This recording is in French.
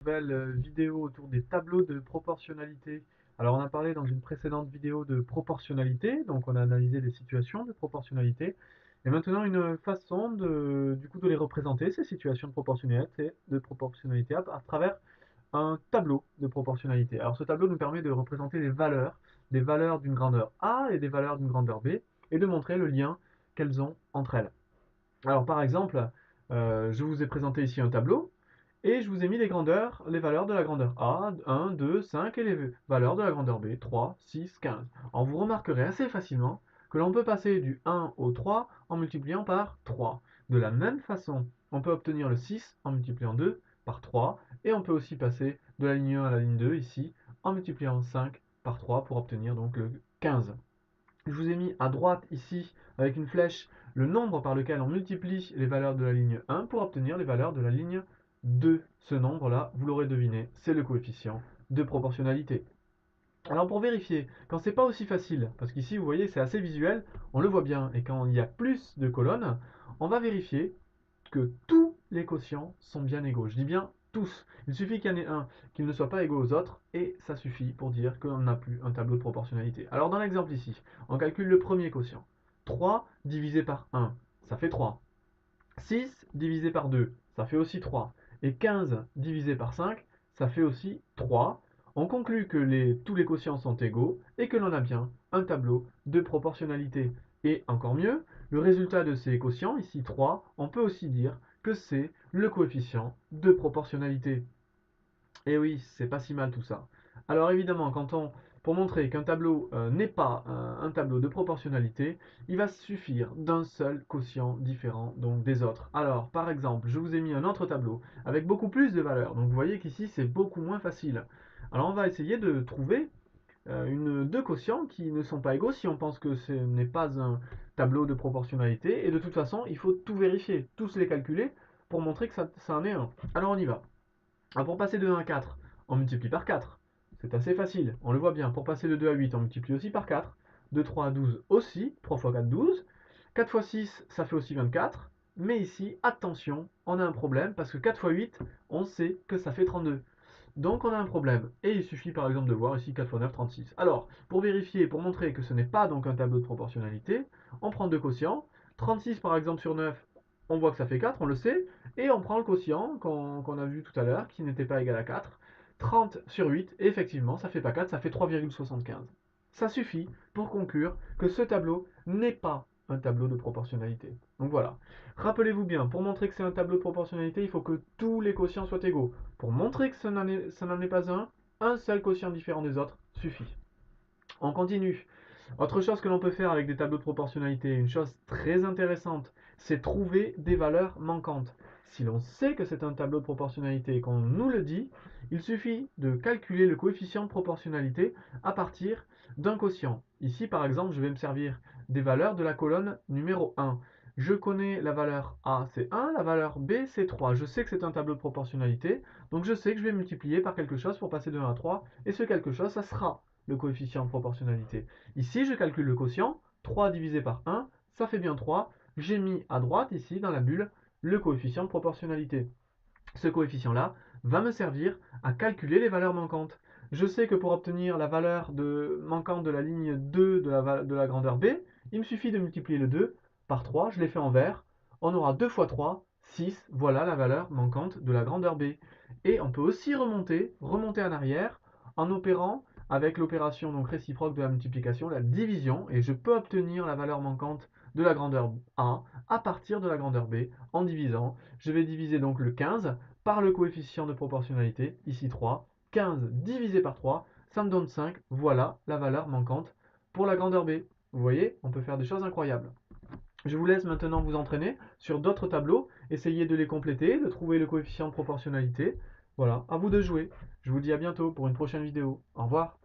Nouvelle vidéo autour des tableaux de proportionnalité. Alors on a parlé dans une précédente vidéo de proportionnalité, donc on a analysé les situations de proportionnalité, et maintenant une façon de les représenter, ces situations de proportionnalité à travers un tableau de proportionnalité. Alors ce tableau nous permet de représenter des valeurs d'une grandeur A et des valeurs d'une grandeur B, et de montrer le lien qu'elles ont entre elles. Alors par exemple, je vous ai présenté ici un tableau et je vous ai mis les valeurs de la grandeur A, 1, 2, 5 et les valeurs de la grandeur B, 3, 6, 15. Alors vous remarquerez assez facilement que l'on peut passer du 1 au 3 en multipliant par 3. De la même façon, on peut obtenir le 6 en multipliant 2 par 3 et on peut aussi passer de la ligne 1 à la ligne 2 ici en multipliant 5 par 3 pour obtenir donc le 15. Je vous ai mis à droite ici, avec une flèche, le nombre par lequel on multiplie les valeurs de la ligne 1 pour obtenir les valeurs de la ligne 2. Ce nombre-là, vous l'aurez deviné, c'est le coefficient de proportionnalité. Alors pour vérifier, quand c'est pas aussi facile, parce qu'ici vous voyez c'est assez visuel, on le voit bien, et quand il y a plus de colonnes, on va vérifier que tous les quotients sont bien égaux. Je dis bien tous. Il suffit qu'il y en ait un qui ne soit pas égaux aux autres et ça suffit pour dire qu'on n'a plus un tableau de proportionnalité. Alors dans l'exemple ici, on calcule le premier quotient. 3 divisé par 1, ça fait 3. 6 divisé par 2, ça fait aussi 3. Et 15 divisé par 5, ça fait aussi 3. On conclut que tous les quotients sont égaux et que l'on a bien un tableau de proportionnalité. Et encore mieux, le résultat de ces quotients, ici 3, on peut aussi dire que c'est le coefficient de proportionnalité. Et oui, c'est pas si mal tout ça. Alors évidemment, pour montrer qu'un tableau n'est pas un tableau de proportionnalité, il va suffire d'un seul quotient différent donc des autres. Alors par exemple, je vous ai mis un autre tableau avec beaucoup plus de valeurs. Donc vous voyez qu'ici c'est beaucoup moins facile. Alors on va essayer de trouver deux quotients qui ne sont pas égaux si on pense que ce n'est pas un tableau de proportionnalité. Et de toute façon, il faut tout vérifier, tous les calculer pour montrer que ça en est un. Alors on y va. Alors pour passer de 1 à 4, on multiplie par 4. C'est assez facile, on le voit bien. Pour passer de 2 à 8, on multiplie aussi par 4. De 3 à 12 aussi, 3 fois 4, 12. 4 fois 6, ça fait aussi 24. Mais ici, attention, on a un problème parce que 4 fois 8, on sait que ça fait 32. Donc on a un problème. Et il suffit par exemple de voir ici 4 fois 9, 36. Alors, pour vérifier, pour montrer que ce n'est pas donc un tableau de proportionnalité, on prend deux quotients. 36 par exemple sur 9, on voit que ça fait 4, on le sait. Et on prend le quotient qu'on a vu tout à l'heure, qui n'était pas égal à 4. 30 sur 8, et effectivement, ça fait pas 4, ça fait 3,75. Ça suffit pour conclure que ce tableau n'est pas un tableau de proportionnalité. Donc voilà. Rappelez-vous bien, pour montrer que c'est un tableau de proportionnalité, il faut que tous les quotients soient égaux. Pour montrer que ça n'en est pas un seul quotient différent des autres suffit. On continue. Autre chose que l'on peut faire avec des tableaux de proportionnalité, une chose très intéressante, c'est trouver des valeurs manquantes. Si l'on sait que c'est un tableau de proportionnalité et qu'on nous le dit, il suffit de calculer le coefficient de proportionnalité à partir d'un quotient. Ici, par exemple, je vais me servir des valeurs de la colonne numéro 1. Je connais la valeur A, c'est 1, la valeur B, c'est 3. Je sais que c'est un tableau de proportionnalité, donc je sais que je vais multiplier par quelque chose pour passer de 1 à 3, et ce quelque chose, ça sera le coefficient de proportionnalité. Ici, je calcule le quotient, 3 divisé par 1, ça fait bien 3. J'ai mis à droite, ici, dans la bulle, le coefficient de proportionnalité. Ce coefficient-là va me servir à calculer les valeurs manquantes. Je sais que pour obtenir la valeur manquante de la ligne 2 de la grandeur B, il me suffit de multiplier le 2 par 3, je l'ai fait en vert. On aura 2 fois 3, 6, voilà la valeur manquante de la grandeur B. Et on peut aussi remonter en arrière, en opérant avec l'opération donc réciproque de la multiplication, la division, et je peux obtenir la valeur manquante de la grandeur A à partir de la grandeur B en divisant. Je vais diviser donc le 15 par le coefficient de proportionnalité, ici 3. 15 divisé par 3, ça me donne 5. Voilà la valeur manquante pour la grandeur B. Vous voyez, on peut faire des choses incroyables. Je vous laisse maintenant vous entraîner sur d'autres tableaux, essayez de les compléter, de trouver le coefficient de proportionnalité. Voilà, à vous de jouer. Je vous dis à bientôt pour une prochaine vidéo. Au revoir.